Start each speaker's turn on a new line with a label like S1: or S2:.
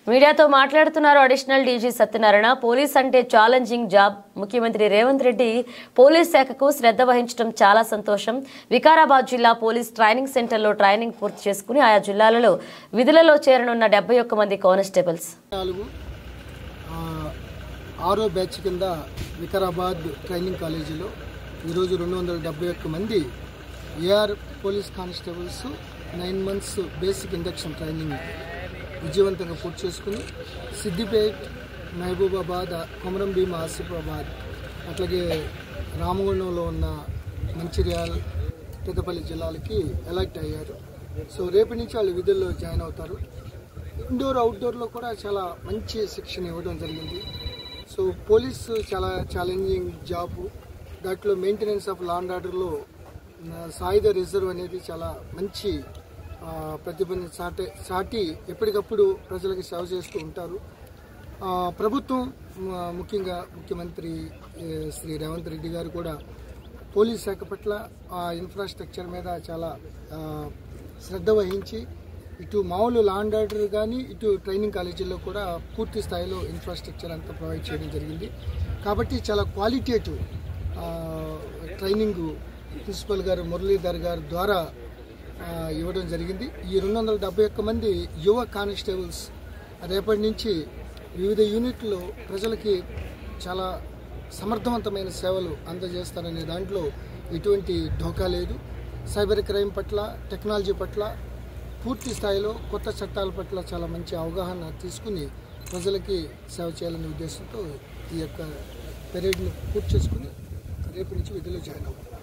S1: మీడియాతో మాట్లాడుతున్నారు additional DG Satyanarayana. Police అంటే ఛాలెంజింగ్ జాబ్. ముఖ్యమంత్రి రేవంత్ రెడ్డి పోలీస్ శాఖకు శ్రద్ధ వహించడం చాలా సంతోషం. వికారాబాద్ జిల్లా పోలీస్ ట్రైనింగ్ సెంటర్లో ట్రైనింగ్ పూర్తి చేసుకుని ఆయా జిల్లాలలో విధులలో చేరనున్న 71 మంది కానిస్టేబుల్స్
S2: 6వ బ్యాచ్ కింద వికారాబాద్ ట్రైనింగ్ కాలేజీలో ఈరోజు 271 మంది AR police constables 9 months basic induction training విజయవంతంగా పూర్తి చేసుకుని సిద్దిపేట్, మహబూబాబాద్, కొమరంభీం, ఆసిఫాబాద్, అట్లాగే రామగుండంలో ఉన్న మంచిర్యాల, పెద్దపల్లి జిల్లాలకి ఎలక్ట్ అయ్యారు. సో రేపటి నుంచి వాళ్ళు విధుల్లో జాయిన్ అవుతారు. ఇండోర్ అవుట్డోర్లో కూడా చాలా మంచి శిక్షణ ఇవ్వడం జరిగింది. సో పోలీసు చాలా ఛాలెంజింగ్ జాబ్. దాంట్లో మెయింటెనెన్స్ ఆఫ్ లా అండ్ ఆర్డర్లో సాయుధ రిజర్వ్ అనేది చాలా మంచి ప్రతిభని చాటి ఎప్పటికప్పుడు ప్రజలకు సేవ చేస్తూ ఉంటారు. ప్రభుత్వం ముఖ్యంగా ముఖ్యమంత్రి శ్రీ రేవంత్ రెడ్డి గారు కూడా పోలీస్ శాఖ పట్ల ఆ ఇన్ఫ్రాస్ట్రక్చర్ మీద చాలా శ్రద్ధ వహించి ఇటు మామూలు లా అండ్ ఆర్డర్ కానీ ఇటు ట్రైనింగ్ కాలేజీల్లో కూడా పూర్తి స్థాయిలో ఇన్ఫ్రాస్ట్రక్చర్ అంతా ప్రొవైడ్ చేయడం జరిగింది. కాబట్టి చాలా క్వాలిటేటివ్ ట్రైనింగ్ ప్రిన్సిపల్ గారు మురళీధర్ గారి ద్వారా ఇవ్వడం జరిగింది. ఈ 271 మంది యువ కానిస్టేబుల్స్ రేపటి నుంచి వివిధ యూనిట్లో ప్రజలకి చాలా సమర్థవంతమైన సేవలు అందజేస్తారనే దాంట్లో ఎటువంటి ఢోకా లేదు. సైబర్ క్రైమ్ పట్ల, టెక్నాలజీ పట్ల, పూర్తి స్థాయిలో కొత్త చట్టాల పట్ల చాలా మంచి అవగాహన తీసుకుని ప్రజలకి సేవ చేయాలనే ఉద్దేశంతో ఈ యొక్క పెరేడ్ను పూర్తి చేసుకుని రేపటి నుంచి విధుల్లో జాయిన్ అవుతారు.